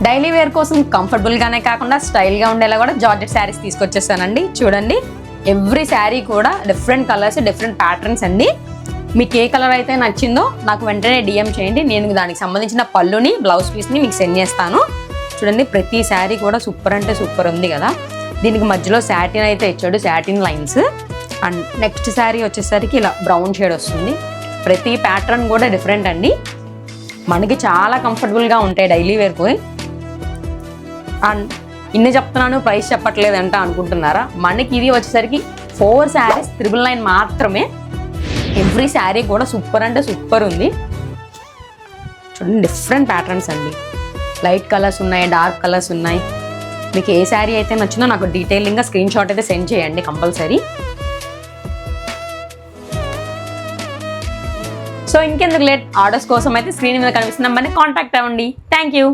Daily wear కోసం కంఫర్టబుల్గానే కాకుండా స్టైల్గా ఉండేలా కూడా జార్జెట్ శారీస్ తీసుకొచ్చేసానండి. చూడండి, ఎవ్రీ శారీ కూడా డిఫరెంట్ కలర్స్, డిఫరెంట్ ప్యాటర్న్స్ అండి. మీకు ఏ కలర్ అయితే నచ్చిందో నాకు వెంటనే డిఎం చేయండి. నేను దానికి సంబంధించిన పళ్ళుని, బ్లౌజ్ పీస్ని మీకు సెండ్ చేస్తాను. చూడండి, ప్రతి శారీ కూడా సూపర్ అంటే సూపర్ ఉంది కదా. దీనికి మధ్యలో శాటిన్ అయితే ఇచ్చాడు, satin lines. And next sari వచ్చేసరికి ఇలా బ్రౌన్ షేడ్ వస్తుంది. ప్రతి ప్యాటర్న్ కూడా డిఫరెంట్ అండి. మనకి చాలా కంఫర్టబుల్గా ఉంటాయి డైలీ వేర్కు. అండ్ ఇన్ని చెప్తున్నాను, ప్రైస్ చెప్పట్లేదంట అనుకుంటున్నారా? మనకి ఇది వచ్చేసరికి 4 శారీస్ 999 మాత్రమే. ఎవ్రీ శారీ కూడా సూపర్ అంటే సూపర్ ఉంది. చూడండి, డిఫరెంట్ ప్యాటర్న్స్ అండి. లైట్ కలర్స్ ఉన్నాయి, డార్క్ కలర్స్ ఉన్నాయి. మీకు ఏ శారీ అయితే నచ్చిందో నాకు డీటెయిలింగ్గా స్క్రీన్ షాట్ అయితే సెండ్ చేయండి కంపల్సరీ. సో ఇంకెందుకు లేట్, ఆర్డర్స్ కోసం అయితే స్క్రీన్ మీద కనిపిస్తున్న నెంబర్ని కాంటాక్ట్ అవ్వండి. Thank you.